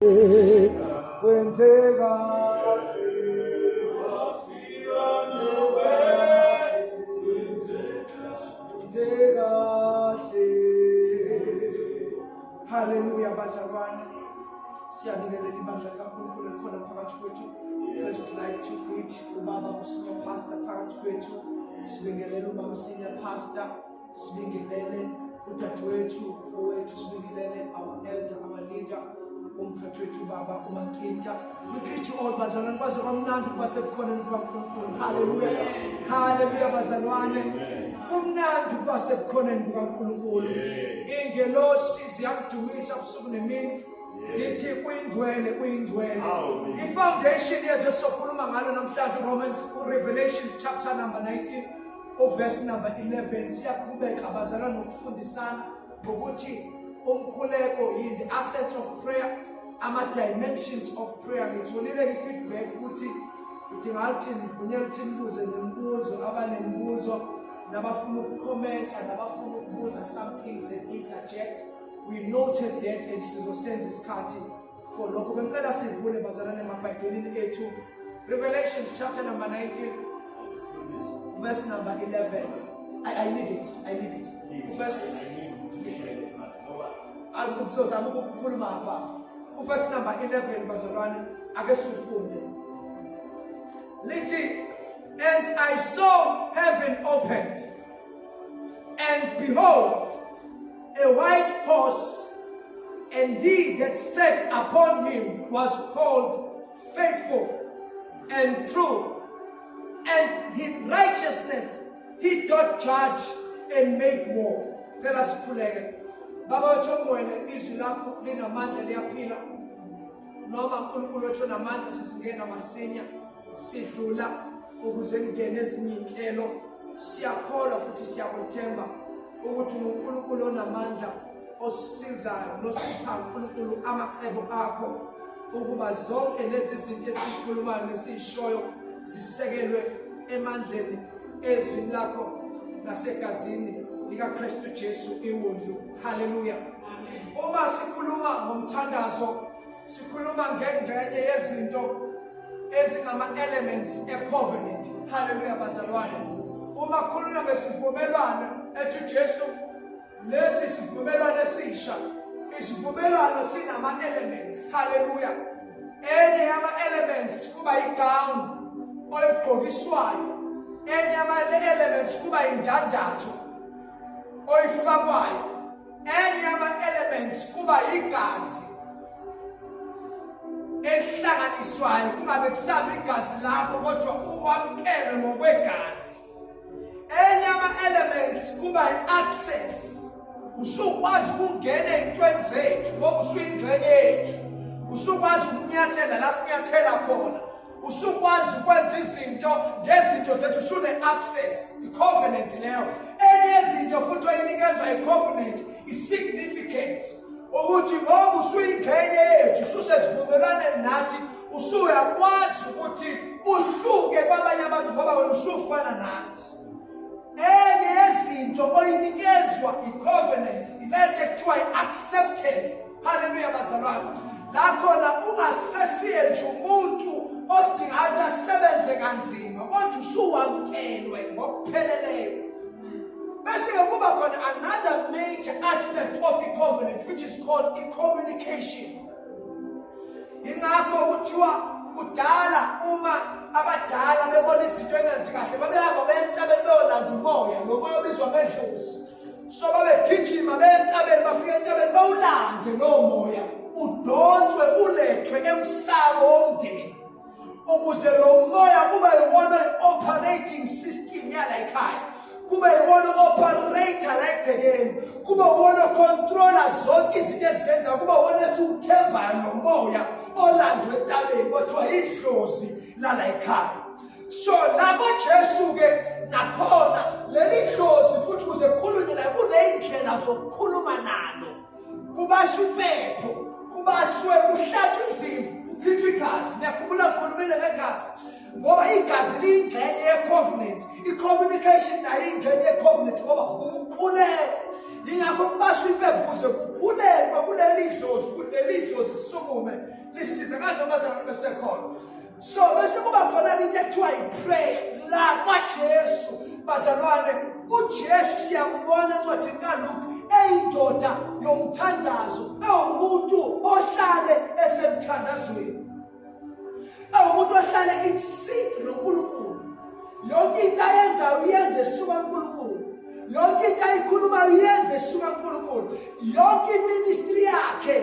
Hallelujah, bazalwane. Siyabingelela ibandla likaNkulunkulu elikhona phakathi kwethu. First like to greet ubaba uSenior Pastor phakathi kwethu. Sibingelele ubaba Senior Pastor. Sibingelele udadewethu, mfowethu, sibingelele our elder, our leader, umphathi wethu baba uMakinta. We greet you all bazalwane, baze kamnandi basebukhoneni bukaNkulunkulu. Hallelujah. Hallelujah bazalwane. Kumnandi basebukhoneni bukaNkulunkulu. Ingelosi ziyamdumisa ubusuku nemini. Zithi kuyindwele kuyindwele. I-foundation yezwe sokhuluma ngalo namhlanje Romans Revelations chapter number 19 verse number 11 siyaqhubeka abazalwane nokufundisana ngokuthi umkhuleko yini, the assets of prayer, ama-dimensions of prayer. Ngitholile i-feedback ukuthi udingathi nivunyelwe ukuthi nibuze nemibuzo, abanemibuzo nabafuna ukukhomenta nabafuna ukubuza some things and interject. We noted that and sizosenza isikhathi for lokho. Bengicela sivule bazalwane emabhayibhelini ethu Revelations chapter number 19 verse number 11. I need it. Verse verse number 11 bazalwane ake sifunde. Lithi, and I saw heaven opened, and behold, a white horse, and he that sat upon him was called Faithful and True, and in righteousness he doth judge and make war. Tell us kuleke. Baba uthongwele izwi lakho linamandla liyaphila. Noma uNkulunkulu wethu namandla sisingena masinya sidlula ukuze ngene ezinye inhlelo. Siyakholwa futhi siyakuthemba ukuthi uNkulunkulu onamandla osisizayo nosipha uNkulunkulu amacebo akho ukuba zonke lezi zinto esikhulumayo nesishoyo zisekelwe emandleni ezwini lakho nasegazini likaKristu Jesu iwundlu. Hallelujah. Uma sikhuluma ngomthandazo sikhuluma ngengxenye yezinto ezingama-elements e-covenant. Hallelujah bazalwane. Uma khuluma ngesivumelwano ethi Jesu lesi sivumelwano esisha, isivumelwano sinama-elements. Hallelujah. Enye yama-elements kuba igown oyigqokiswayo, enye yama-elements kuba indandatho oyifakwayo, enye yama-elements kuba igazi elihlanganiswayo, kungabe kusaba igazi lakho kodwa uwamkele ngokwegazi. Enye yama-elements kuba i-access, usukwazi ukungena ey'ntweni zethu ngoba usuyingxenye yethu, usukwazi ukunyathela la sinyathela khona, usukwazi ukwenza izinto ngezinto zethu, usune-access. I-covenant leyo. Enye yezinto futhi oyinikezwa i-covenant i-significance, ukuthi ngoba usuyingxenye yethu, ususesivumelwaneni nathi, usuyakwazi ukuthi uhluke kwabanye abantu ngoba wena usufana nathi. Enye yezinto oyinikezwa i-covenant ilento ekuthiwa i-acceptance. Hallelujah bazalwane. La khona ungasesiye nje umuntu odinga ukuthi asebenze kanzima kodwa usuwamkelwe ngokupheleleyo. Bese kuba khona another major aspect of i-covenant which is called i-communication. Ingakho kuthiwa kudala uma abadala bebona izinto engenzi kahle babehamba bentabeni beyolanda umoya, lo moya obizwa ngedlozi. So babegijima bentabeni bafika entabeni bawulande lo moya udonswe ulethwe emsamo womndeni ukuze lo moya kube yiwona i-operating system yala ekhaya, kube yiwona operator la egcekeni, kube yiwona controller zonke izinto ezenza, kube yiwona esiwuthembayo lo moya olandwe entabeni kuthiwa idlozi lala ekhaya. So lapho Jesu-ke nakhona leli dlozi futhi kuze kukhulunywe naye kuney'ndlela zokukhuluma nalo, kubasha impepho, kubashwe kuhlatshwe izimvu, kukhitshwe igazi. Niyakhumbula kukhulumile ngegazi ngoba igazi liyingxenye ye-covenant, i-communication nayo iyingxenye ye-covenant ngoba umkhuleko. Yingakho kubashwe impepho kuze kukhulekwe kuleli dlozi, kuleli dlozi lisukume khona. So bese kuba khona into ekuthiwa i-prayer la kwaJesu. Bazalwane, uJesu siyambona encwadini kaLuka eyindoda yomthandazo, ewumuntu ohlale esemthandazweni, ewumuntu ohlale in sync noNkulunkulu. Yonke into ayenzayo uyenze esuka kuNkulunkulu, yonke into ayikhulumayo uyenze esuka kuNkulunkulu, yonke iministry yakhe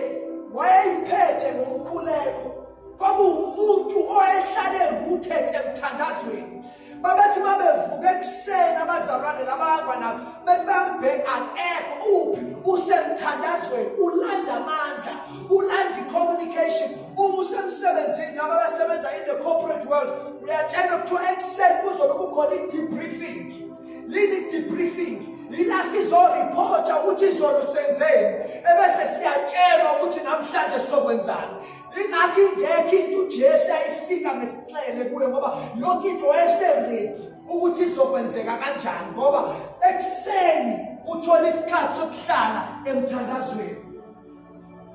wayeyiphethe ngomkhuleko. Kwakuwumuntu oyehlale rooted emthandazweni. Babethi babevuka ekuseni abazalwane labangwa nabo bethi bambheke akekho uphi usemthandazweni, ulanda amandla, ulanda communication. Uma usemsebenzini laba abasebenza in the corporate world uyatshela kuthiwa ekuseni kuzobe kukhona i-debriefing. Yini i-debriefing? Yila sizoripota ukuthi izolo senzeni, ebese siyatshelwa ukuthi namhlanje sokwenzani. Ingakho ingekho into uJesu ayifika ngesixele kuye ngoba yonke into wayeseredi ukuthi izokwenzeka kanjani, ngoba ekuseni uthola isikhathi sokuhlala emthandazweni,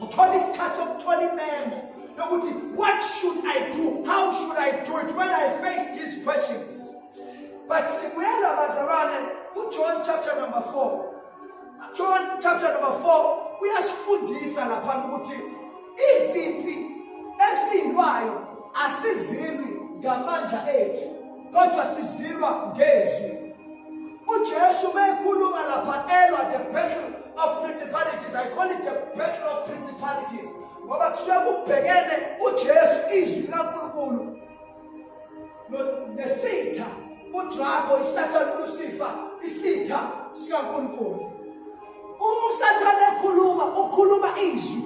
uthola isikhathi sokuthola imemo yokuthi what should I do, how should I do it when I face these questions. But sibuyela bazalwane kuJohn chapter number 4. John chapter number 4 uyasifundisa lapha ukuthi iziphi esiyilwayo asizilwi ngamandla ethu kodwa sizilwa ngezwi. uJesu mekhuluma lapha elwa the battle of principalities. I call it the battle of principalities ngoba kusuke kubhekene uJesu izwi laNkulunkulu nesitha udrago isathana uLucifer isitha sikaNkulunkulu. Uma uSathane ukhuluma izwi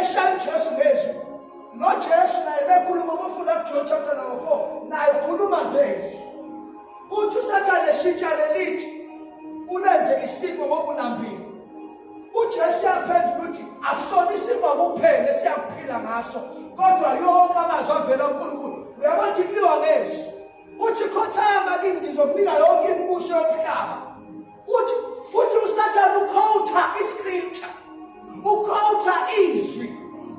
eshaya uJesu ngezwi, noJesu naye bekhuluma ngofunda kuJohn chapter number 4 naye ukhuluma ngezwi. Uthi uSathane eshintsha lelithi ulenze isiko ngobulambini. uJesu yaphendula uthi akusona isiko kuphela esiyakuphila ngaso kodwa yonke amazwi avela kuNkulunkulu. Uyabona ukuthi kuliwa ngezwi. Uthi khothama kimi ngizokunika yonke imibuso yomhlaba. Uthi futhi uSathane ukhotha iscripture, ukhotha izwi,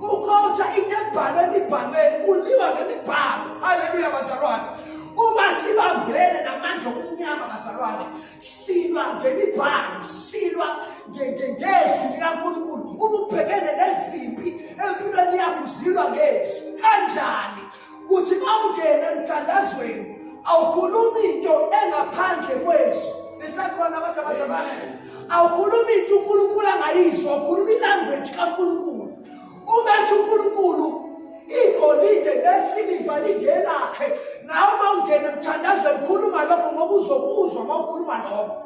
ukhotha into ebhalwe emibhalweni, uliwa ngemibhalo. Haleluya bazalwane. Uma sibambene namandla okunyama bazalwane, silwa ngemibhalo, silwa ngezwi likaNkulunkulu. Uma ubhekene nezimpi empilweni yakho uzilwa ngezwi. Kanjani? Uthi mawungena emthandazweni awukhulumi into engaphandle kwezwi. Nisakhona abantu abazalwane, awukhulumi into uNkulunkulu angayizwa, awukhulumi ilanguage kaNkulunkulu. Ubethi uNkulunkulu igolide nesiliva lingelakhe, nawe mawungena emthandazweni khuluma lokho ngoba uzokuzwa mawukhuluma lokho.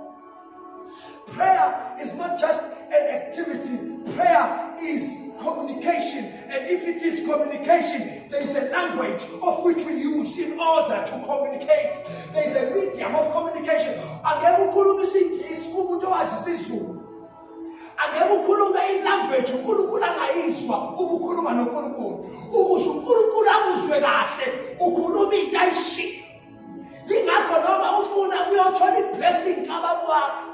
Prayer is not just an activity. Prayer is communication, and if it is communication, there is a language of which we use in order to communicate. There is a medium of communication. Angeke ukhulume isiNgisi kumuntu owazi isiZulu, angeke ukhulume ilanguage uNkulunkulu angayizwa ukukhuluma noNkulunkulu. Ukuze uNkulunkulu akuzwe kahle ukhuluma into ayishiya. Ingakho noma ufuna uyothola iblessing kababa wakho,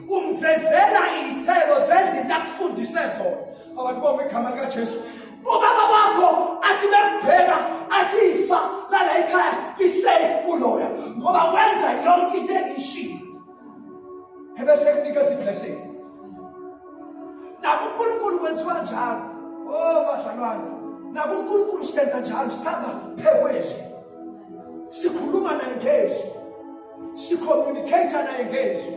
umvezela iy'thelo zezinto akufundise zona. Abantu bonke igama likaJesu. Ubaba wakho athi bekubheka athi ifa lala ekhaya lisafe kuloya ngoba wenza yonke into engishilo. Ebese kunikeza iblessing. Naku uNkulunkulu kwenziwa njalo. Oh bazalwane, naku uNkulunkulu senza njalo, saba phekwezwi. Sikhuluma naye ngezwi, sicommunicate naye ngezwi,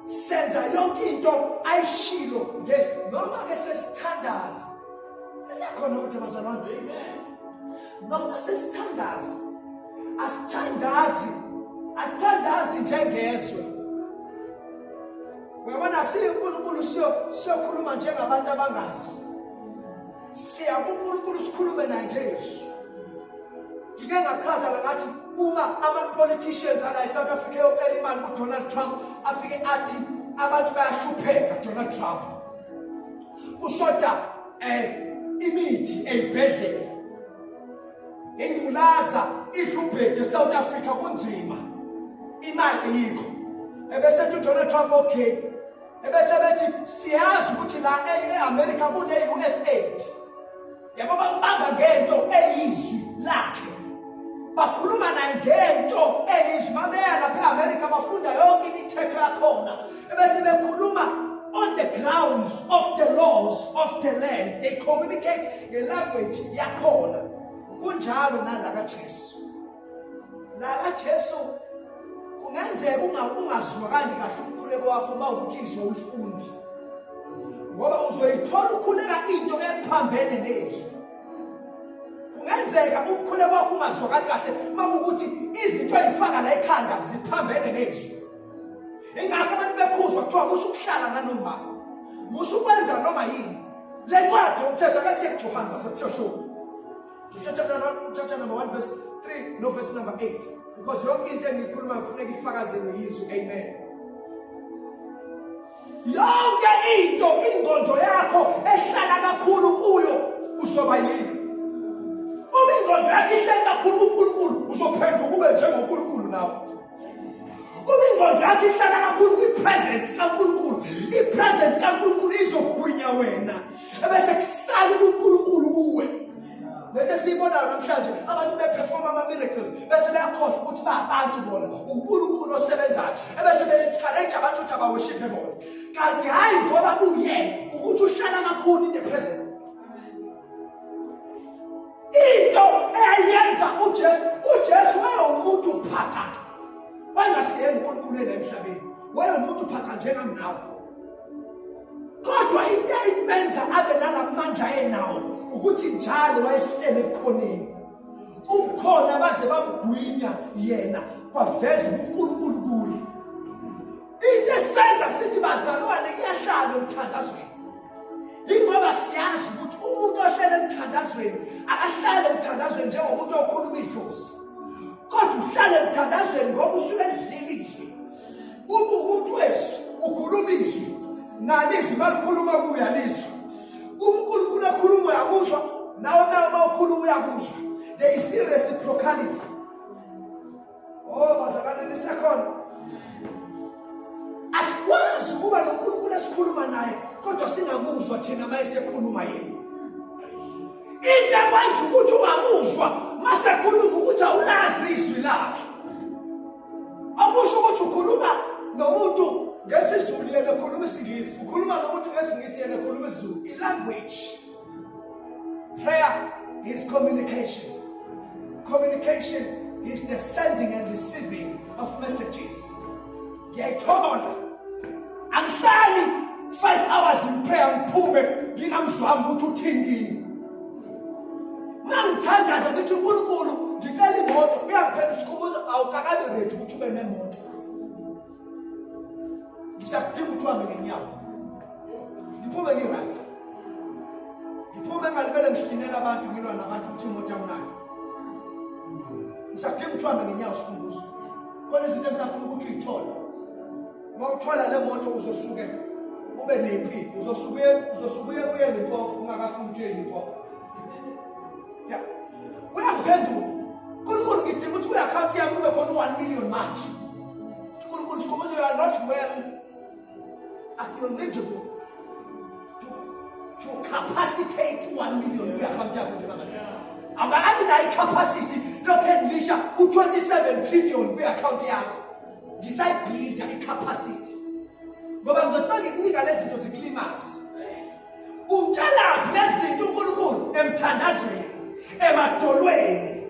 senza yonke into ayishilo ngezwi. Noma ke sesithandaza, sisekhona ukuthi bazalwane, amen. Noma sesithandaza, asithandazi njengezwe. Uyabona siyiNkulunkulu siyokhuluma njengabantu abangazi. Siya kuNkulunkulu sikhulume naye ngezwi. Ngike ngachaza ngathi uma ama-politicians ala eSouth Africa yoqela imali kuDonald Trump afike athi abantu bayahlupheka Donald Trump, kushoda imithi ey'bhedlela, ingculaza idlubhede eSouth Africa kunzima, imali yikho. Ebesethi uDonald Trump okay, ebese bethi siyazi ukuthi la eAmerica kune-USAID. Yabo bambamba ngento eyizwi lakhe. Bakhuluma naye ngento eyizwi mabeya lapha eAmerica bafunda yonke imithetho yakhona. Ebese bekhuluma on the grounds of the laws of the land. They communicate ngelanguage yakhona. Kunjalo nalaka Jesu. Laka Jesu kungenzeka ungazwakali kahle ukukhuleka kwakho mawukuthi izwe ulifundi. Ngoba uzoyithola ukhuleka into ephambene nezwi. Kungenzeka ukukhuleka kwakho ungazwakali kahle mawukuthi izinto ezifaka la ekhanda ziphambene nezwi. Ingakho abantu bekhuzwa kuthiwa musukuhlala nanoma musukwenza noma yini. Le ncwadi yomthetho kaSekuJohane waseThesho. Chapter number 1 verse 3 no verse number 8. Because yonke into engikhuluma kufuneka ifakazelwe yizwi. Amen. Yonke into ingqondo yakho ehlala kakhulu kuyo uzoba yini. Uma ingqondo yakho ihlala kakhulu kuNkulunkulu uzophenduka ube njengoNkulunkulu nawe. Uma ingqondo yakho ihlala kakhulu kwi-presence kaNkulunkulu, i-presence kaNkulunkulu izogwinya wena. Ebese kusala kuNkulunkulu kuwe. Lethe sibona namhlanje abantu beperform ama-miracles bese beyakhohlwa ukuthi abantu bona uNkulunkulu osebenzayo. Ebese be-encourage abantu ukuthi abaworshiphe bona. Kanti hayi ngoba kuyena ukuthi uhlala kakhulu in the presence. Into eyenza uJesu wayeumuntu phaka. Wangasiyena uNkulunkulu emhlabeni. Wayeumuntu phaka njengami nawe. Kodwa into eyimenza abe nalamandla enawo ukuthi njalo wayehlele ebukhoneni. Ubukhona baze bamgwinya yena kwaveza uNkulunkulu kuye. Into esenza sithi bazalwane kuyahlala emthandazweni. Ingoba siyazi ukuthi umuntu ohlele emthandazweni akahlale emthandazweni njengomuntu okhuluma idlozi. Kodwa uhlale emthandazweni ngoba usuke edlile izwi. Uma umuntu wezwi ukhuluma izwi nalizwi malikhuluma kuye alizwi. uNkulunkulu akhuluma uyamuzwa nawe mawukhuluma uyakuzwa. There is reciprocality. Oh bazalwane nisekhona. Asikwazi ukuba noNkulunkulu esikhuluma naye kodwa singamuzwa thina mayesekhuluma yena. Into ekwenza ukuthi ungamuzwa masekhuluma ukuthi awulazi izwi lakhe. Akusho ukuthi ukhuluma nomuntu ngesizulu yena ekhuluma isingisi, ukhuluma nomuntu ngesingisi yena ekhuluma isiZulu. I-language. Prayer is communication. Communication is the sending and receiving of messages. Ngiyayithola. Angihlali 5 hours in prayer ngiphume ngingamzwanga ukuthi uthini. Mangithandaza ngithi uNkulunkulu ngicela imoto uyangiphela isikhumbuzo awukakabe ready ukuthi ube nemoto. Ngisakudinga ukuthi uhambe ngenyawo. Ngiphume ngi-right. Ngiphume ngalibele ngihlinela abantu ngilwa nabantu ukuthi imoto yamnayo. Ngisakudinga ukuthi uhambe ngenyawo isikhumbuzo. Khona izinto engisafuna ukuthi uyithole. Mawuthola le moto uzosuke ube nephiko. Uzosuke uye Limpopo ungakafuni ukuthi uye Limpopo. Yeah. Uyangiphendula. UNkulunkulu ngidinga ukuthi kwi-account yami kube khona 1 million manje. UNkulunkulu sikhumbuzo you are not well acknowledgeable to capacitate 1 million kwi-account yakho njengamanje. Awungabi nayo i-capacity yokuphendlisha u-27 trillion kwi-account yakho. Ngisayibhilda i-capacity. Ngoba ngizothi mangikunika lezi zinto zikulimazi. Umtshalaphi lezi zinto uNkulunkulu emthandazweni, emadolweni.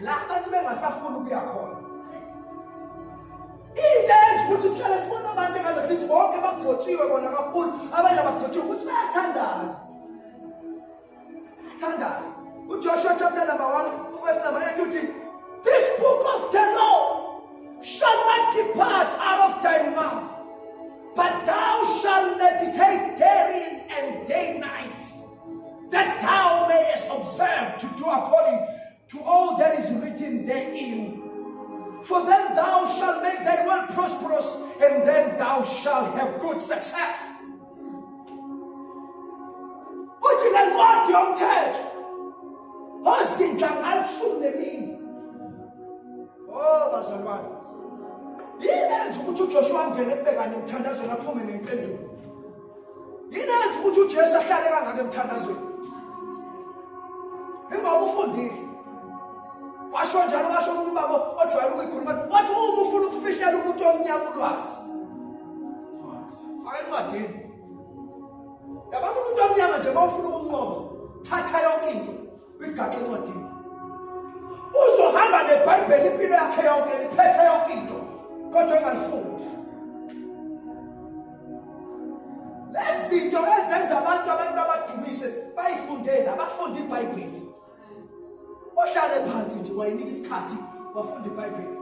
La abantu bengasafuni ukuya khona. Into enje ukuthi sihlale sibona abantu engazathi bonke bagcotshiwe bona kakhulu, abanye abagcotshiwe ukuthi bayathandaza. Bayathandaza. UJoshua chapter number 1 verse number 8 uthi, this book of the law shall not depart out of thy mouth, but thou shalt meditate therein and day night, that thou mayest observe to do according to all that is written therein. For then thou shalt make thy way prosperous, and then thou shalt have good success. Uthi le ncwadi yomthetho ozinga ngalusuku nemini. Oh bazalwane, yini enza ukuthi uJoshua angene ebhekane emthandazweni aphume nempendulo? Yini enza ukuthi uJesu ahlale kangaka emthandazweni? Ngoba ufundile washo njalo washo umuntu babo ojwayele ukuyikhuluma wathi uma ufuna ukufihlela umuntu omnyama ulwazi faka encwadini yabona umuntu omnyama nje mawufuna ukumnqoba thatha yonke into uyigaxe encwadini uzohamba neBhayibheli impilo yakhe yonke liphethe yonke into kodwa engalifundi lezi zinto ezenza abantu abadumise bayifundele abafundi iBhayibheli ohlale phansi nje wayinika isikhathi wafunda iBhayibheli.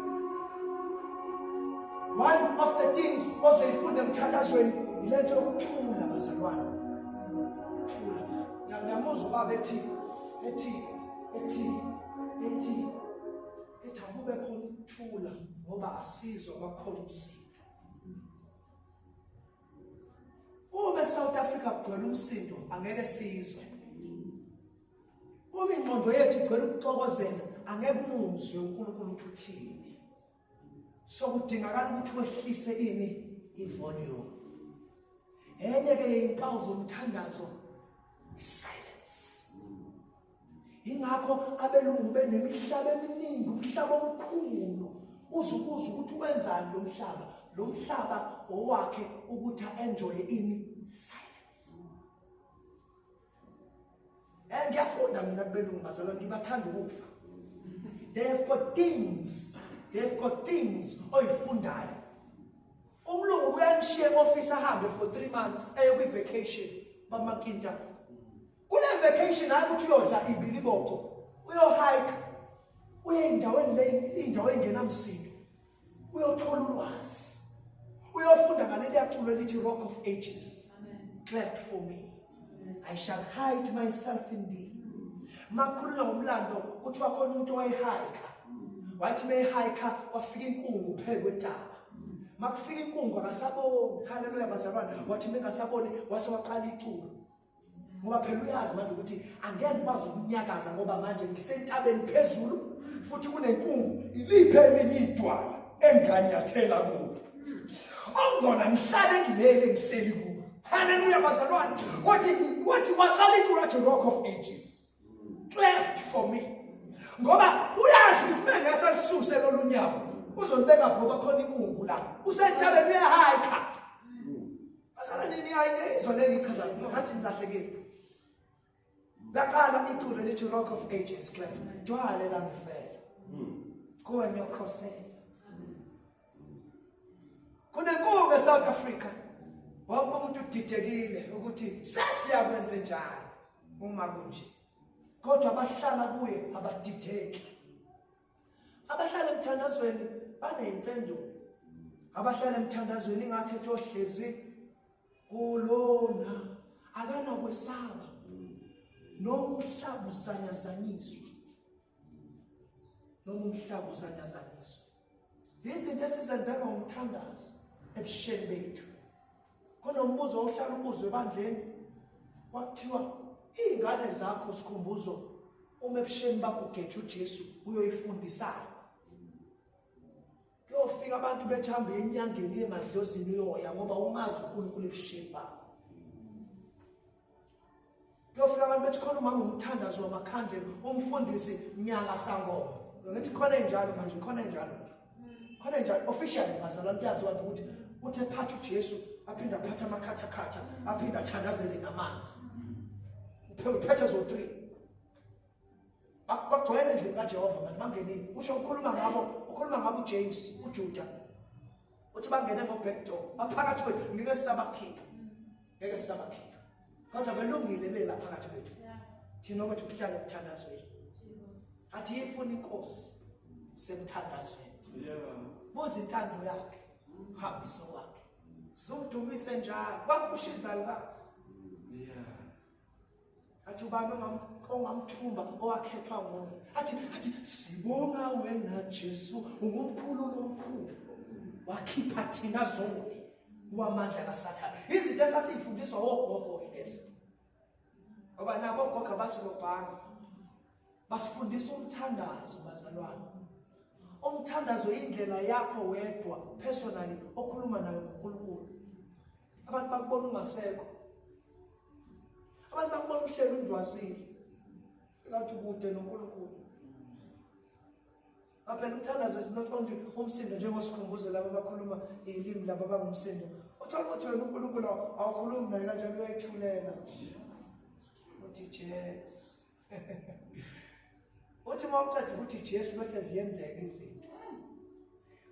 One of the things ozoyifunda emthandazweni ilento yokuthula bazalwane. Thula. Ngiyamuzwa baba ethi akube khona ukuthula ngoba asizwa bakhona umsindo. Uma eSouth Africa kugcwele umsindo angeke sizwe. Uma ingqondo yethu igcwele ukuxokozela angeke umuzwe uNkulunkulu uthini. So kudingakala ukuthi wehlise ivolume. Enye ke impawu zomthandazo silence. Ingakho abelungu benemihlaba eminingi umhlaba omkhulu uzukuza ukuthi wenzani lo mhlaba. Lo mhlaba owakhe ukuthi enjoy silence. Ngiyafunda mina kubelungu bazalwane ngibathanda ukufa. They've got things oyifundayo. Umlungu uyanishiya office ahambe for 3 months eyoku vacation bamakinta. Kule vacation hayi ukuthi uyodla ibiliboco, uyohike, uye indawo engenamsindo. Uyothola ulwazi. Uyofunda ngaleli yaculo lithi Rock of Ages. Cleft for me. I shall hide myself in thee. Makhuluma ngomlando ukuthi wakhona umuntu owayehika. Wathi mehika kwafika inkungu phekwe etaba. Makufika inkungu akasaboni. Haleluya bazalwane. Wathi mengasaboni wase waqala iculo. Ngoba phela uyazi manje ukuthi angeke ngikwazi ukunyakaza ngoba manje ngisentabeni phezulu futhi kunenkungu iliphe elinye idwala enganyathela kulo. Ongona ngihlale ngilele ngihleli kulo. Haleluya bazalwane. Wathi waqala iculo athi Rock of Ages. Cleft for me. Ngoba uyazi ukuthi mengasalisuse lolunyawo uzolibeka ngoba khona inkungu la. Usentabeni uyahika. Basala nini ayizwa lengichaza ngathi nilahlekile. Laqala iculo lithi Rock of Ages Cleft. Dwale la ngifela. Kuwa nyokhosela. Kunenkungu eSouth Africa. Wonke umuntu udidekile ukuthi sesiyakwenza njani uma kunje. Kodwa abahlala kuye abadideki. Abahlala emthandazweni baneyimpendulo. Abahlala emthandazweni ingakhethi ohlezi kulona akana kwesaba. Noma umhlaba uzanyazanyiswa. Izinto esizenzela ngomthandazo ebusheni bethu. Khona umbuzo ohlala ubuzwe ebandleni kwathiwa izingane zakho sikhumbuzo uma ebusheni bakho ugethe uJesu uyoyifundisana. Kuyofika abantu bethambe enyangeni emadlozini yoya ngoba umazi uNkulunkulu ebusheni bakho. Kuyofika abantu bethi khona umama umthandazo wamakhandlela umfundisi nyanga sangoma. Ngithi khona enjalo manje khona enjalo. Khona enjalo officially bazalwane kuyaziwa ukuthi uthe phatha uJesu aphinda phatha amakhathakhatha aphinda athandazele namanzi. Uphethe zo 3. Bagcwele endlini kaJehova manje bangenini. Usho ukhuluma ngabo uJames, uJuda. Uthi bangene ngo-back door. Baphakathi kwethu ngeke sisabakhipha. Kodwa belungile bela phakathi kwethu. Thina ukuthi kuhlala emthandazweni. Athi yifuna inkosi semthandazweni. Buza intando yakhe. Hambiso wakhe. Zumdumise njalo. Bakushiza lukazi. Athi ubani ongamthumba owakhethwa nguye. Athi sibonga wena Jesu ungumkhulu nomkhulu. Wakhipha thina zonke kuwamandla kaSathane. Izinto esasifundiswa ogogo lezi. Ngoba nabo ogogo basilobhanga. Basifundisa umthandazo bazalwane. Umthandazo indlela yakho wedwa personally okhuluma nayo ngoNkulunkulu. Abantu bakubona ungasekho. Abantu bakubona uhlelo undwazile. Ngathi kude noNkulunkulu. Phela umthandazo is not only umsindo njengosikhumbuzo laba abakhuluma ilimi laba abangumsindo. Uthola ukuthi wena uNkulunkulu awukhulumi naye kanjalo uyayithulela. Uthi Jesu. Uthi mawuqeda ukuthi Jesu bese ziyenzeka izinto.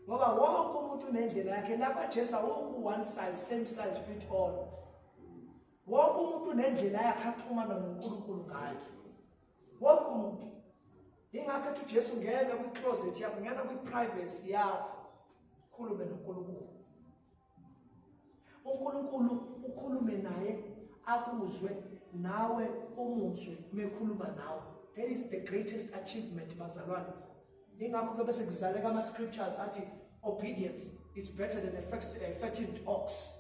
Ngoba wonke umuntu unendlela yakhe lapha Jesu awukho one size same size fit all. Wonke umuntu unendlela yakhe axhumana noNkulunkulu ngayo. Wonke umuntu. Ingakho ethi uJesu ngena kwi-closet yakho, ngena kwi-privacy yakho, ukhulume noNkulunkulu. uNkulunkulu ukhulume naye akuzwe nawe umuzwe mekhuluma nawe. That is the greatest achievement bazalwane. Ingakho ke bese kuzaleka ama-scriptures athi obedience is better than a fattened ox.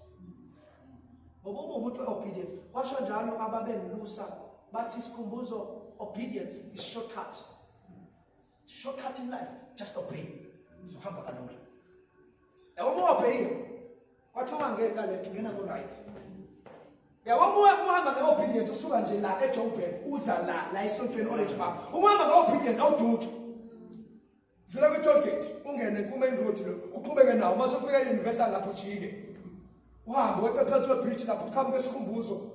Ngoba umuntu obedience kwasho njalo ababengilusa bathi isikhumbuzo obedience is shortcut. Shortcut in life, just obey. So hamba kalula. Yabo obey. Kwathiwa ngeka left ngena ku right. Yabo uhamba ngeobedience usuka nje la eJoburg uza la esontweni orange farm. Uhamba ngeobedience awuduki. Vula kwi-toll gate ungene ku-main road lo uqhubeke nawo mase ufika e-Universal lapho ujike. Uhamba weqe phansi kwe-bridge lapho uqhamuke esikhumbuzo.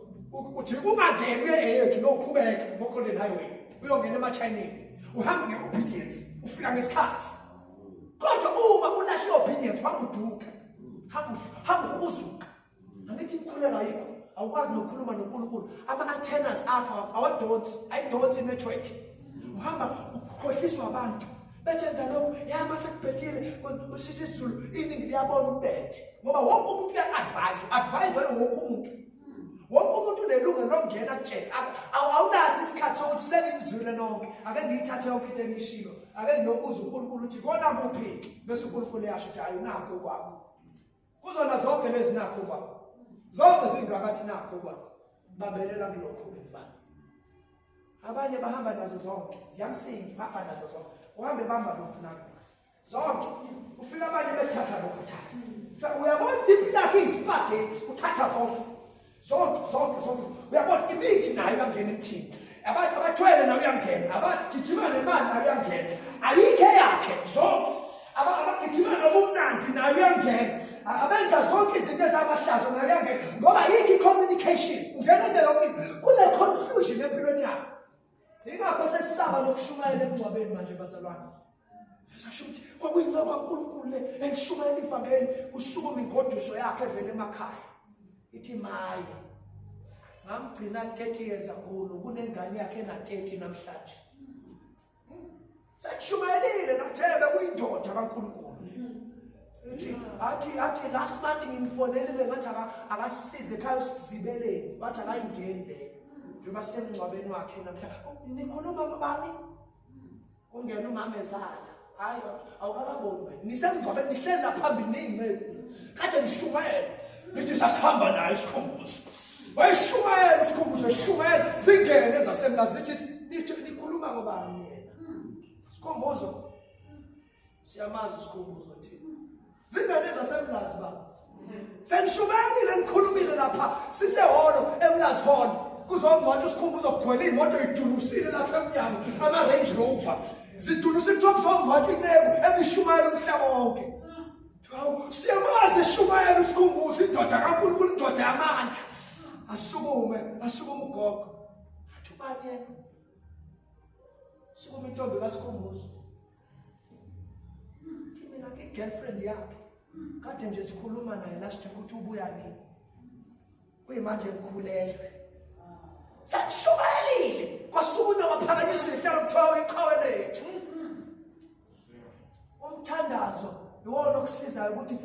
Ujike ungangeni uye eyethu lo uqhubeke ngo-Golden Highway. Uyongena ema-Chinese. Uhamba nge-obedience ufika ngesikhathi. Kodwa uma ulahle i-obedience wakuduka. Hamba ukuzuka. Angithi ukukhulela yikho awukwazi nokukhuluma noNkulunkulu. Ama-antennas akho ayidonsi network. Uhamba ukhohliswa abantu. Bethenza lokho yama sekubhethile usisho isiZulu iningi liyabona ubethe. Ngoba wonke umuntu uya-advise wonke umuntu. Wonke umuntu unelungelo lokungena kutshela awunaso isikhathi sokuthi sengizwile nonke ake ngiyithathe yonke into engiyishilo ake ngiyobuza uNkulunkulu ukuthi kona kuphi bese uNkulunkulu yasho ukuthi ayinakho kwakho. Kuzona zonke lezi nakho kwakho. Zonke zingakathi nakho kwakho. Babelela kulokho mfana. Abanye bahamba nazo zonke. Ziyamsinga bahamba nazo zonke. Uhambe bamba lokho nakho. Zonke. Ufika abanye bethatha lokho uthatha. Uyabona impilo yakhe ispaghetti uthatha zonke. Zonke. Uyabona imithi nayo iyangena emthini. Abantu abathwele nayo iyangena. Abagijima nemali nayo iyangena. Ayikho yakhe zonke. Abagijima nobumnandi nayo iyangena. Abenza zonke izinto ezabahlazo nayo iyangena. Ngoba yikho i-communication. Ungena nje yonke kule confusion empilweni yakho. Ingakho sesisaba lokushumayela emngcwabeni manje bazalwane. Sasho ukuthi kwakuyinto kaNkulunkulu le engishumayela ivangeli usukuma ingoduso yakhe evele emakhaya. Ithi maye ngamgcina 30 years ago kunengane yakhe na30 namhlanje. Sakushumayelile nathebe kuyindoda kaNkulunkulu. Athi last month ngimfonelile ngathi akasize ekhaya usizibeleni bathi akayingeni le. Njengoba semngcwabeni wakhe namhlanje. Nikhuluma bani? Ungena umama ezala. Hayi awukababoni. Nisemngcwabeni nihleli lapha phambili ney'ncebo. Kade ngishumayela. Nithi sasihamba naye isikhumbuzo. Wayishumayela isikhumbuzo eshumayela zingene ezasemlazi zithi nikhuluma ngobani yena. Isikhumbuzo. Siyamazi isikhumbuzo thina. Zingene ezasemlazi baba. Senishumayelile nikhulumile lapha siseholo emlazi holo. Kuzongcwatshwa isikhumbuzo kugcwele imoto idulusile lapha emnyango ama-Range Rover. Zidulusile kuthiwa kuzongcwatshwa incebo ebishumayela umhlaba wonke. Siyamazi eshumayela isikhumbuzo indoda kaNkulunkulu indoda yamandla. Asukume ugogo. Athi ubani yena? Sukume intombi kaSikhumbuzo. Thi mina ngi-girlfriend yakhe. Kade nje sikhuluma naye last week ukuthi ubuya nini. Kuyimanje ngikhulelwe. Sakushumayelile kwasukunywa kwaphakanyiswa ihlelo kuthiwa iqhawe lethu. Umthandazo iwona okusizayo ukuthi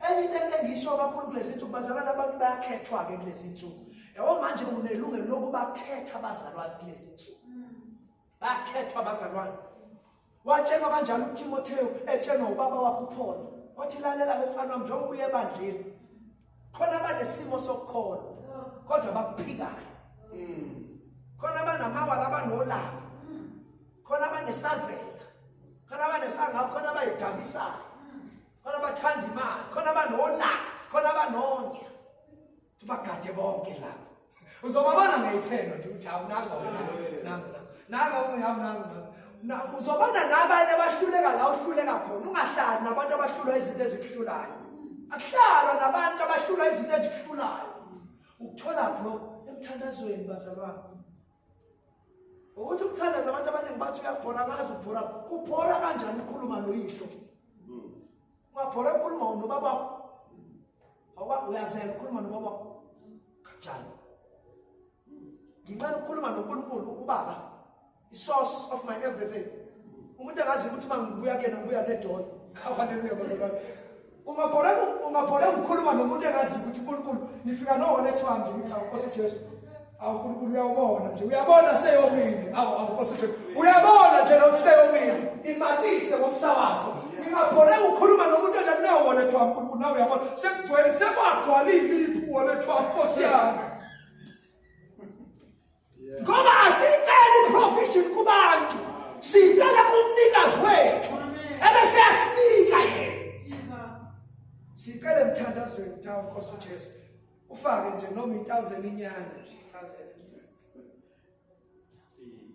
enye into engisho kakhulu kulezi insuku bazalwane abantu bayakhethwa-ke kulezi insuku. Yabo manje unelungelo lokuba bakhetha abazalwane kulezi insuku. Bayakhethwa abazalwane. Watshelwa kanjalo uTimotheyu etshelwa ubaba wakhe uPaul. Wathi lalela mfana wami njengoba uye ebandleni. Khona abanesimo sokukholwa kodwa bakuphikayo. Khona abanamawala abanolaka. Khona abanesazela. Khona abanesangapha, khona abayidabisayo. Khona abathanda imali, khona abanolaka, khona abanonya. Tubagade bonke lapho. Uzobabona ngeyithelo nje ukuthi awunanga wena. Nanga uyami. Na uzobona nabanye abahluleka la uhluleka khona. Ungahlali nabantu abahlulwa izinto ezikuhlulayo. Akuhlalwa nabantu abahlulwa izinto ezikuhlulayo. Ukuthola lokho emthandazweni bazalwane. Ukuthi ukuthandaza abantu abaningi bathi uyabhora ngazi ubhora. Kubhora kanjani ukukhuluma noyihlo? Ungabhora ukukhuluma nobaba wakho. Awuba uyazela ukukhuluma nobaba wakho. Kanjani? Nginqala ukukhuluma noNkulunkulu ubaba. The source of my everything. Umuntu akazi ukuthi mangibuya kena ngibuya nedola. Hallelujah bazalwane. Ungabhora ukukhuluma nomuntu engazi ukuthi uNkulunkulu nifika nowona ethwambi ngithi awukosi Jesu. AwuNkulunkulu uyabona nje. Uyabona seyomile. Awukosi Jesu. Uyabona nje lo kuseyomile. Imatise ngomsa wakho. Ngingabhora ukukhuluma nomuntu nje nawona ethwambi uNkulunkulu nawe uyabona sekugcwele sekwagcwalile iphuwa lethwambi Nkosi yami. Ngoba asicela provision kubantu. Sicela kumnikazi wethu. Ebese yasinika yena. Sicela emthandazweni tawo Nkosi uJesu. Ufake nje noma 1000 inyanga nje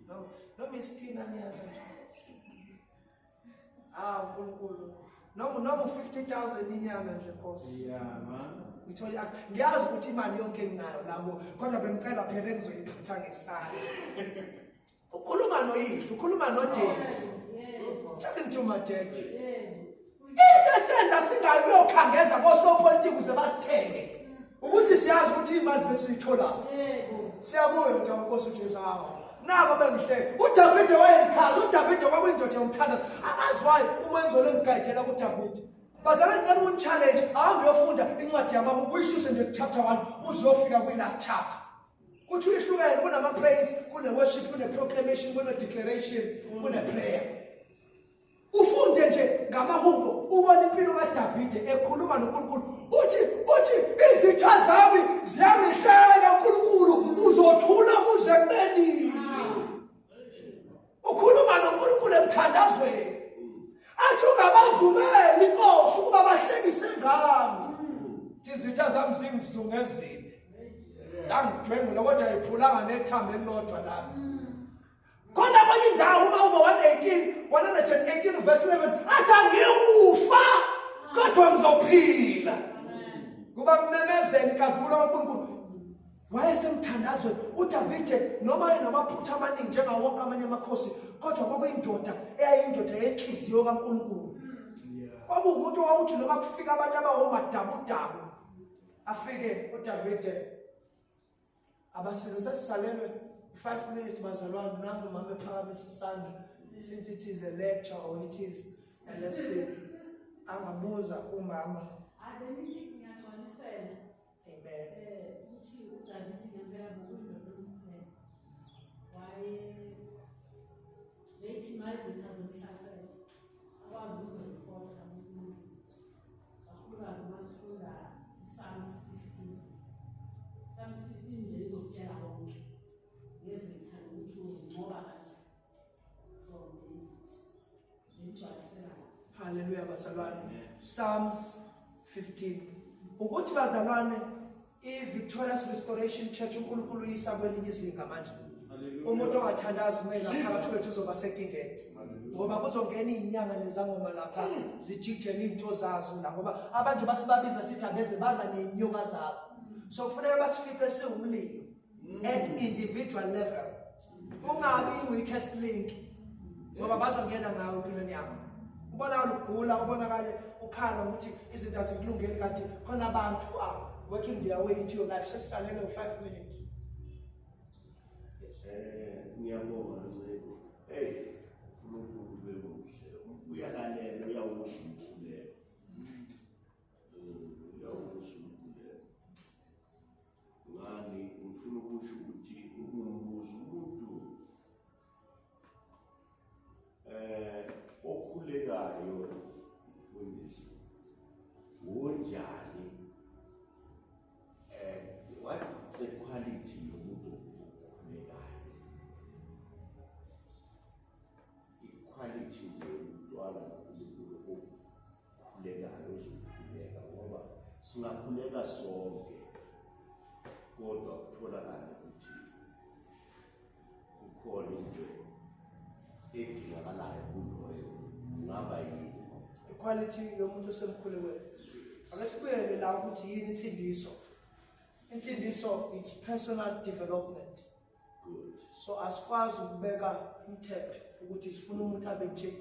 1000. Noma isithina nyanga nje. uNkulunkulu. Noma 50,000 inyanga nje Nkosi. Yeah man. Ngitholi athi ngiyazi ukuthi imali yonke nginayo labo kodwa bengicela phela engizoyiphatha ngesandla. Ukhuluma noyihlo, ukhuluma noDavid. Talking to my daddy. Into esenza singayi kuyokhangeza kosopolitiki ukuze basithenge. Ukuthi siyazi ukuthi imali zethu siyithola. Siyabuya nje uNkosi uJesu hawo. Nabo bengihleke. uDavid wayekhaza, uDavid kwakuyindoda yomthandazo. Akazwayo umenzo lengigayithela kuDavid. Bazalwane ngicela uku-challenge ahambe uyofunda incwadi yamaHubo uyisuse nje chapter 1 uzofika kwi-last chapter. Kuthi uyihlukene kunama-praise, kune-worship, kune-proclamation, kune-declaration, kune-prayer. Ufunde nje ngamaHubo ubone impilo kaDavide ekhuluma noNkulunkulu. Uthi izitha zami ziyangihleka uNkulunkulu uzothula kuze kube nini. Ukhuluma noNkulunkulu emthandazweni. Athi ungabavumeli inkosi ukuba bahlekise ngami. Izitha zami zingizungezile. Zangidwengula kodwa ayiphulanga nethambo elilodwa lami. Khona kwenye indawo uMawuba 118 verse 11 athi angikufa kodwa ngizophila. Kuba kumemezela ikazibulo kaNkulunkulu. Wayesemthandazweni uDavide noma enamaphutha amaningi njengawo wonke amanye amakhosi kodwa kwakuyindoda eyayindoda yenhliziyo kaNkulunkulu. Kwaba umuntu owawuthi noma kufika abantu abawomadabudabu afike uDavide abasizwe sisalelwe 5 minutes bazalwane nami mama ephakamisa isandla since it is a lecture or it is a lesson angabuza umama. Amen. Hallelujah bazalwane. Psalms 15. Ukuthi bazalwane i-Victorious Restoration Church uNkulunkulu uyisa kwelinye izinga manje. Umuntu ongathandazi mina phakathi kwethu uzoba senkingeni. Ngoba kuzongena izinyanga nezangoma lapha zijijele into zazo la ngoba abantu basibabiza sithi angeze baza nezinyoka zabo. So kufanele basifihle siwumlilo at individual level. Ungabi weakest link. Ngoba bazongena ngawo empilweni yakho. Ubona ukugula, ubonakale ukhala ukuthi izinto azikulungeli kanti khona abantu working their way into your life. Sesisalele 5 minutes. Ngiyabonga Nzebo. uNkulunkulu bemuhle. Uyalalela uyawusho umkhuleko. Uyawusho umkhuleko. Ngani ngifuna ukusho ukuthi umbuzo umuntu okhulekayo mfundisi wonjani what the quality yomuntu okhulekayo equality nje umntwana uNkulunkulu okhulekayo uzokhuleka ngoba singakhuleka sonke kodwa kutholakala ukuthi ukhona into edingakalayo kuloyo kungaba yini? Equality yomuntu osemkhulekweni. Ake sibuyele la ukuthi yini insindiso. Insindiso it's personal development. Good. So asikwazi ukubeka umthetho ukuthi sifuna umuntu abe nje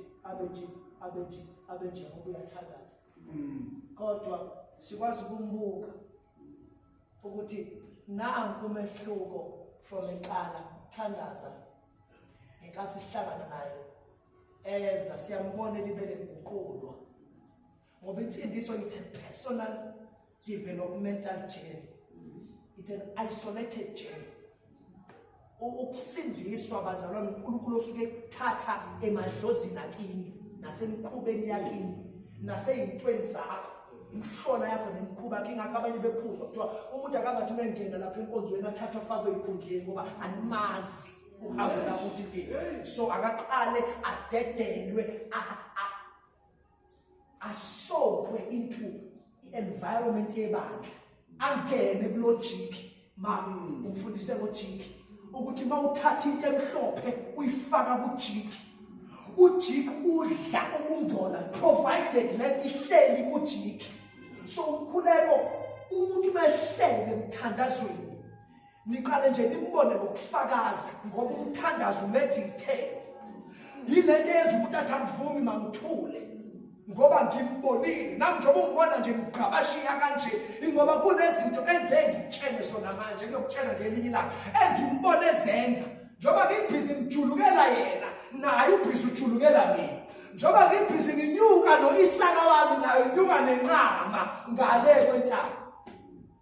ngoba uyathandaza. Kodwa sikwazi ukumbuka ukuthi nanku umehluko from eqala ukuthandaza ngenkathi sihlangana naye eza siyambona libele guqulwa ngoba insindiso it's a personal developmental journey. It's an isolated journey. Ukusindiswa bazalwane uNkulunkulu osuke ekuthatha emadlozini akini nasemkhubeni yakini naseyintweni zakho imhlola yakho nemkhuba yakho ingakho abanye bekhuzwa kuthiwa umuntu akabathi mengena lapha enkonzweni athathwa afakwe ekhundleni ngoba animazi uhambo lapho uthi so akaqale adedelwe asokwe into environment yebandla angene kulogic umfundise logic ukuthi mawuthatha into emhlophe uyifaka kujic ujic udla ukungcola provided lento ihleli kujic so umkhuleko umuntu mehlele emthandazweni niqale nje nimbone ngokufakaza ngoba umthandazo meditate yilento yenza ukuthi athakuvumi mangithule ngoba ngimbonile nami njengoba ungibona nje ngigqabashiya kanje ingoba kunezinto engitshele sona manje ngiyokutshela ngelinye ilanga engimbone ezenza njengoba ngibhizi ngijulukela yena naye ubhizi ujulukela mina njengoba ngibhizi nginyuka noIsaka wami naye unyuka nenqama ngale kwentaba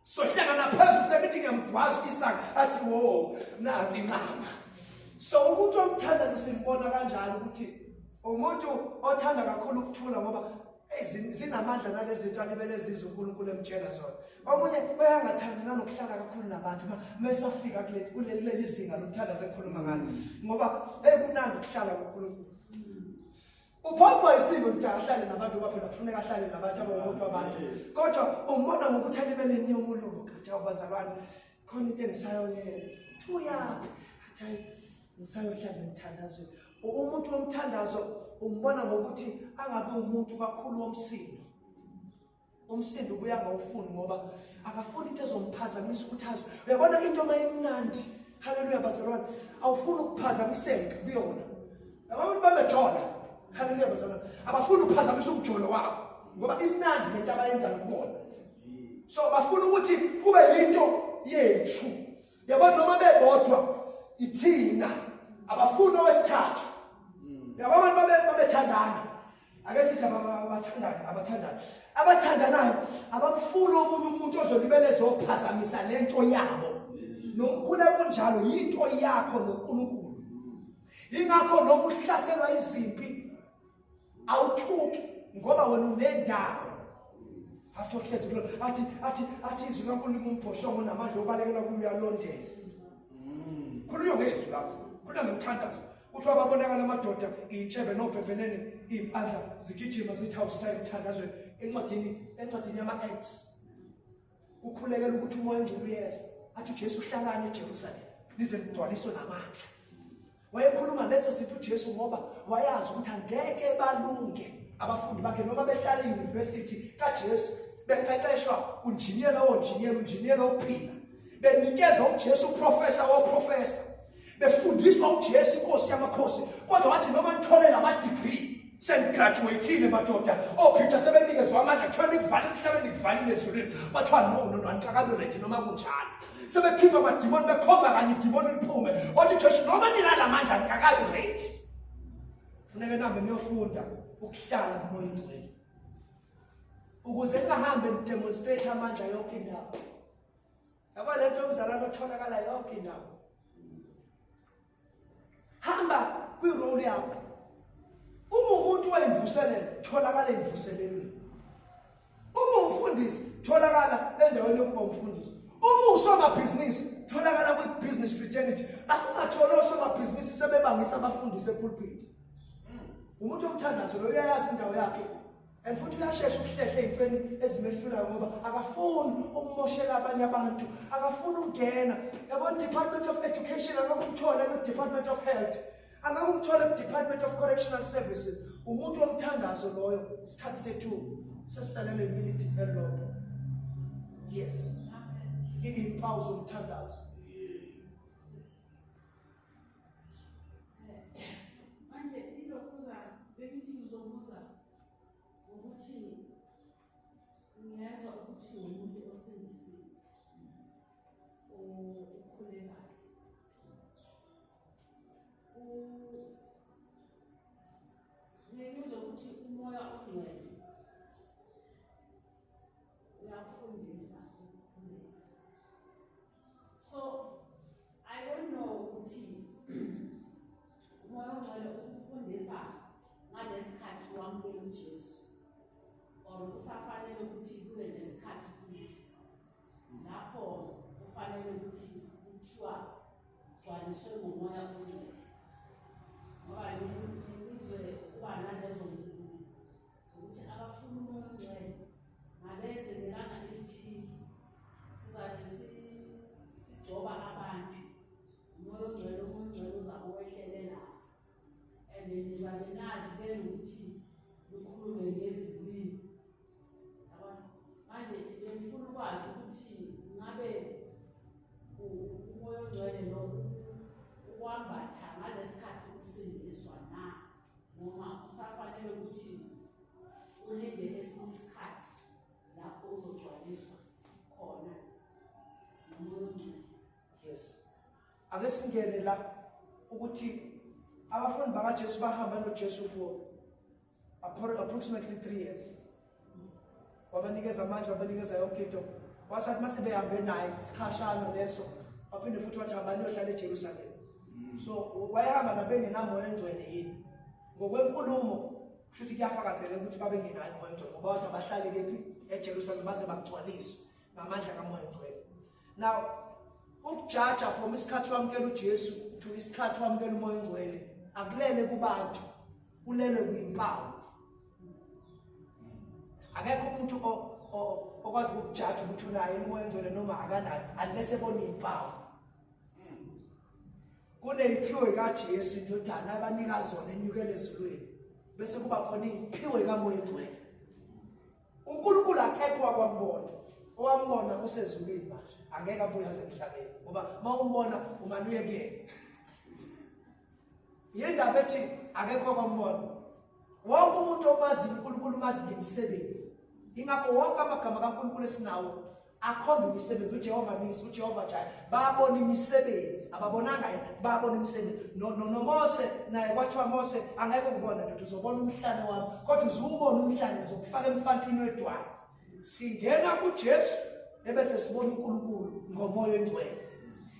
sohlangana phezulu sekuthi ngiyamgwaza uIsaka athi wo nathi inqama so umuntu omthandazo simbona kanjalo ukuthi umuntu othanda kakhulu ukuthula ngoba zinamandla nalezi zinto alibele zizwe uNkulunkulu emtshela zona. Omunye bayangathandi nanokuhlala kakhulu nabantu mesafika kuleli zinga lokuthandaza ekhuluma ngalo ngoba kumnandi ukuhlala noNkulunkulu. Uphuma isimo ukuthi ahlale nabantu baphela kufuneka ahlale nabantu abonke abantu. Kodwa umbona ngokuthi alibele enyomuluka athi abazalwane khona into engisayoyenza. Uya athi ngisayohlala emthandazweni. Umuntu womthandazo umbona ngokuthi angabe umuntu kakhulu womsindo. Umsindo ubuya ngawufuni ngoba akafuni into ezomphazamisa ukuthazo. Uyabona into mayimnandi. Haleluya bazalwane. Awufuni ukuphazamiseka kuyona. Abantu babejola. Haleluya bazalwane. Abafuni ukuphazamisa umjolo wabo ngoba imnandi lento abayenza kubona. So bafuna ukuthi kube into yethu. Yabona noma bebodwa ithina abafuni owesithathu. Yabona babethandana. Ake sithi abathandanayo abamfuni omunye umuntu ozolibele zophazamisa lento yabo. Nokukhula kunjalo into yakho noNkulunkulu. Ingakho nokuhlaselwa izimpi awuthuki ngoba wena unendawo. Athohlezi kulo athi izwi kaNkulunkulu umphoshongo namandla obalekela kuyalondela. Khulunywa ngezwi lapho. Khulunywa ngomthandazo. Kuthiwa babonakala amadoda intshebe nobhebenene impandla zigijima zithi awusayi emthandazweni encwadini yama-Acts. Ukhulekela ukuthi umoya ongcwele uyeza. Athi uJesu uhlalane eJerusalema nize nigcwaliswe namandla. Wayekhuluma lezo zinto uJesu ngoba wayazi ukuthi angeke balunge abafundi bakhe noma behlala euniversity kaJesu beqeqeshwa unjiniyela ophila. Benikezwa uJesu uprofessor woprofessor. Befundiswa uJesu inkosi yamakhosi kodwa wathi noma nithole lama-degree sengigraduateile madoda oPeter sebenikezwa amandla kuthiwa nikuvalile emhlabeni nikuvalile ezulwini bathiwa no anikakabi ready noma kunjalo sebekhipha amadimoni bekhomba kanye idimoni liphume wathi uJesu noma nilala mandla anikakabi ready funeke nambe niyofunda ukuhlala kumoya ongcwele ukuze ningahambe nidemonstrate amandla yonke indawo. Yabona lento yomzalwane otholakala yonke indawo. Hamba kwirole yakho. Uma umuntu wayimvuselelo tholakala imvuselelweni. Uma umfundisi tholakala endaweni yokuba umfundisi. Uma usomabhizinisi tholakala kwi-business fraternity. Asingathola osomabhizinisi sebebangisa abafundisi epulpit. Umuntu omthandazo lo uyayazi indawo yakhe. And futhi uyashesha ukuhlehla ezintweni ezimehlulayo ngoba akafuni ukumoshela abanye abantu, akafuni ukungena. Yabona Department of Education anokumthola no Department of Health. Angeke umthole ku-Department of Correctional Services umuntu womthandazo loyo isikhathi sethu sesisalele iminute elilodwa. Yes. Iimpawu zomthandazo. Manje ilokhuza bekithi ngizobuza ukuthi ngiyazwa ukuthi umuntu osindisiwe okhulekayo ngiyizwa ukuthi umoya ongcwele uyafundisa ukukhuleka. So I don't know ukuthi umoya ongcwele ukufundisa ngalesikhathi wamukela uJesu or usafanele ukuthi kube nesikhathi futhi lapho kufanele ukuthi kuthiwa gcwaliswe ngomoya ongcwele. Ngoba ngizwe kuba nalezo zokuthi abafuna umoya ongcwele mabeze ngelanga elithile sizabe sigcoba abantu umoya ongcwele uzaba wehlelela and nizabe nazi ke ukuthi lukhulume ngezilimi. Manje bengifuna ukwazi ukuthi ngabe umoya ongcwele lo uwambatha ngalesikhathi usindiswa na noma usafanele ukuthi ulinde esinye isikhathi lapho uzogcwaliswa khona umoya ongcwele. Yes. Ake singene la ukuthi abafundi bakaJesu bahamba noJesu for approximately 3 years. Wabanikeza amandla, wabanikeza yonke into. Wasathi mase behambe naye isikhashana leso, baphinde futhi wathi hamba niyohlala eJerusalem. So wayehamba nabengenamoya ongcwele yini? Ngokwenkulumo kusho ukuthi kuyafakazela ukuthi babe ngenayo umoya ongcwele ngoba wathi abahlale kephi eJerusalem baze bagcwaliswe ngamandla kamoya ongcwele. Now ukujaja from isikhathi wamukela uJesu to isikhathi wamukela umoya ongcwele akulele kubantu, kulele kuyimpawu. Akekho umuntu okwazi ukujaja ukuthi unayo umoya ongcwele noma akanayo unless ebona impawu. Kuneyiphiwe kaJesu indodana abanika zona enyukele ezulwini bese kuba khona iphiwe kamoya ongcwele. uNkulunkulu akekho wakwambona, owambona usezulwini manje angeke abuye emhlabeni ngoba mawumbona umanuye kuyena. Yindaba ethi akekho wakwambona. Wonke umuntu omazi uNkulunkulu umazi ngemisebenzi. Ingakho wonke amagama kaNkulunkulu esinawo akhomba imisebenzi. uJehova Nisi, uJehova Jaya babona imisebenzi, ababonanga yena babona imisebenzi. noMose naye kwathiwa Mose angeke ukubona lutho, uzobona umhlane wami kodwa uzubona umhlane uzokufaka emfantwini wedwala. Singena kuJesu ebese sibona uNkulunkulu ngomoya ongcwele,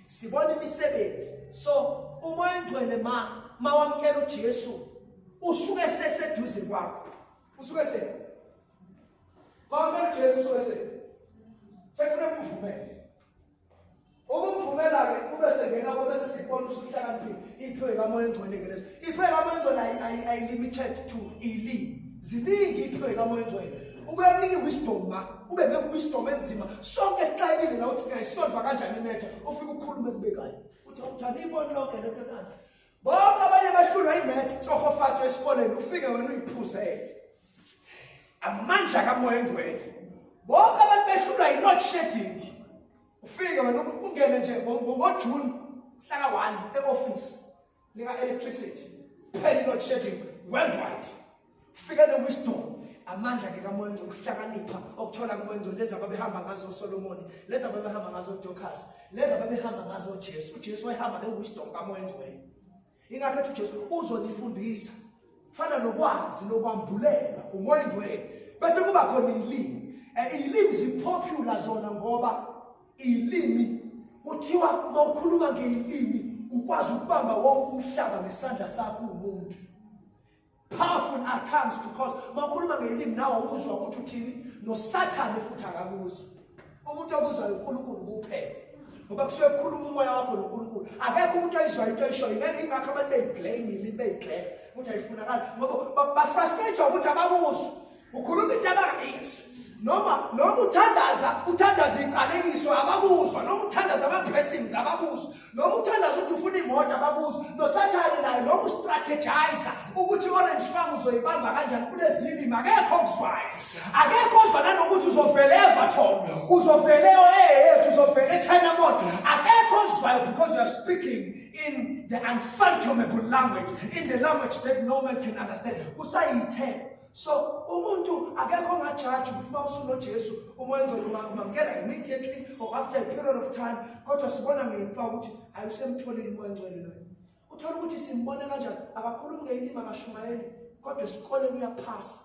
sibona imisebenzi. So umoya ongcwele mawamkela uJesu usuke seseduze kwakho, usuke mawamkela uJesu usuke sekufuna kumvumela. Ukumvumela ke kube sengena bese sibona usuhlakaniphile. Iphiwe kamoya ongcwele ke lezo. Iphiwe kamoya ongcwele ay limited to ilimi. Ziningi iphiwe kamoya ongcwele. Ukuyanika wisdom ube wisdom enzima. Sonke siqayibile la uthi singayisolva kanjani imetha. Ufike ukukhuluma kube kanye. Uthi awuthanda ibona lonke lento nansi. Bonke abanye bahlulwa imaths tsohofatho esikoleni ufike wena uyiphuzele. Amandla kamoya ongcwele. Bonke abantu behlulwa i-load shedding. Ufike wena ungene nje ngoJune hlaka 1 e-office lika electricity. Phela i-load shedding worldwide. Ufike ne-wisdom. Amandla ke kamoya ongcwele ukuhlakanipha okuthola kumoya ongcwele lezi ababehamba ngazo uSolomon, lezi ababehamba ngazo uDorcas, lezi ababehamba ngazo uJesu. uJesu wayehamba nge-wisdom kamoya ongcwele. Ingakho ethi uJesu uzonifundisa kufana nokwazi nokwambulela umoya ongcwele. Bese kuba khona ilimi. Ilimi zipopular zona ngoba ilimi kuthiwa mawukhuluma ngeilimi ukwazi ukubamba wonke umhlaba ngesandla sakho umuntu. Powerful at times because mawukhuluma ngeilimi nawe uzwa ukuthi uthini noSathane futhi akakuzwa. Umuntu okuzwa uNkulunkulu kuphela. Ngoba kusuke kukhuluma umoya wakho noNkulunkulu. Akekho umuntu ayizwa into ayishoyo. Ingakho abantu beyiblame ilimi beyigxeka ukuthi ayifunakala ngoba ba frustrate ukuthi abakuzwa. ukhuluma into abangayizwa. Noma uthandaza inqalekiso abakuzwa, noma uthandaza ama-blessings abakuzwa, noma uthandaza ukuthi ufuna imoto abakuzwa. NoSathane naye noma ustrategizer ukuthi i-orange farm uzoyibamba kanjani kulezi zilimi, akekho okuzwayo. Akekho ozwa nanokuthi uzovele e-Everton, uzovele e-Ethu, uzovele e-China Mall. Akekho ozwayo because you are speaking in the unfathomable language, in the language that no man can understand. Kusayithe. So umuntu akekho ongajaji ukuthi mawusuno Jesu umoya ungcwele immediately or after a period of time, kodwa sibona ngempawu ukuthi ayisemtholeni umoya ungcwele loyo. Uthola ukuthi simbone kanjani, akakhulumi ngelimi akashumayeli, kodwa esikoleni uyaphasa.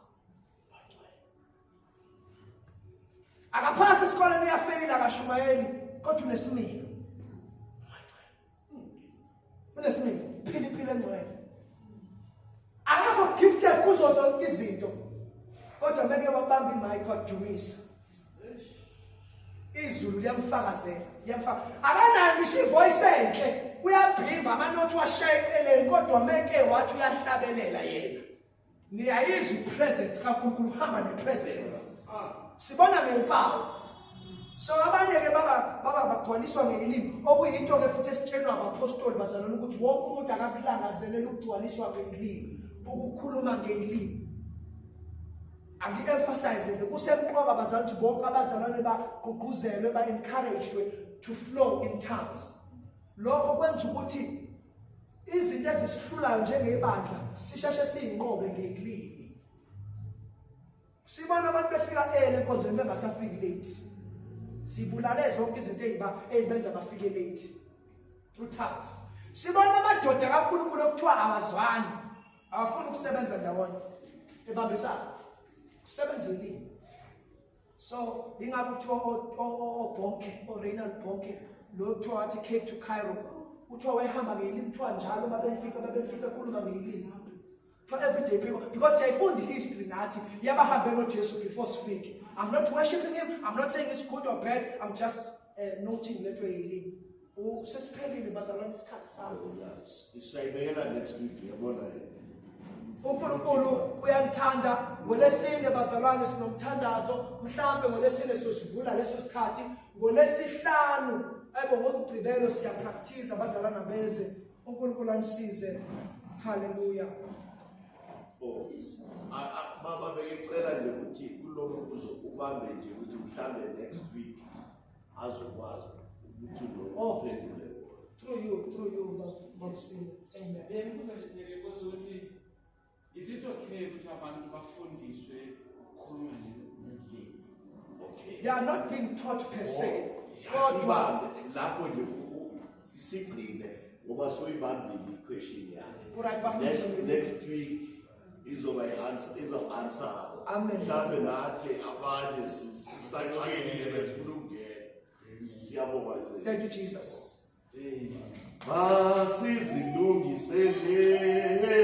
Akaphasa esikoleni uyafeyila akashumayeli, kodwa unesimilo. Unesimilo, philiphile engcwele. Akakho gifted kuzo zonke izinto, kodwa meke wabamba imic wadumisa. Izulu liyamfakazela, akanayo ngisho ivoice enhle, uyabhimba amanothi washayeceleni, kodwa meke wathi uyahlabelela yena. Niyayizwa ipresence kaNkulunkulu, uhamba nepresence. Sibona ngempawu. So abanye ke baba bagcwaliswa ngelimi, okuyinto ke futhi esitshelwa abapostoli bazalwane ukuthi wonke umuntu akakulangazelela ukugcwaliswa ngelimi, ukukhuluma ngelimi. Angi-emphasize kusemqoka bazalwane ukuthi bonke abazalwane bagqugquzelwe, ba-encouraged to flow in tongues. Lokho kwenza ukuthi izinto ezisihlulayo njengebandla sisheshe siyinqobe ngelimi. Sibona abantu befika enkonzweni bengasafiki late. Sibulale zonke izinto ezibenza bafike late through tongues. Sibona amadoda kaNkulunkulu okuthiwa awazwani, abafuna ukusebenza ndawonye, ebambisana kusebenza elini. So ingakho kuthiwa oBonke, oReinald Bonke, lo kuthiwa wathi Cape to Cairo, uthiwa wayehamba ngelimi, kuthiwa njalo babemfica khuluma ngelimi. For everyday people, because I found the history nathi yabahambe noJesu before speak. I'm not worshiping him, I'm not saying it's good or bad, I'm just noting that way. Sesiphelile bazalwane isikhathi sami. Isayibekela next week yabona. uNkulunkulu uyandithanda. NgoLesine bazalwane sinomthandazo, mhlambe ngoLesine sosivula leso sikhathi. NgoLesihlanu ngomgcibelo siyapractice abazalwana beze. uNkulunkulu anisize. Hallelujah. Baba bekecela nje ukuthi kulomuntu uzokubambe nje ukuthi mhlambe next week azokwazi ukuthi lo uphendule. Through you, Monsignor. Amen. Is it okay ukuthi abantu bafundiswe ukukhuluma nezilimi? Okay. They are not being taught per se. Kodwa lapho nje isigcine ngoba soyibambile iquestion yakhe. Next week izoba answer. Amen. Mhlambe nathi abanye sisaxakekile besifuna ukungena. Siyabonga. Thank you, Jesus. Basizilungisele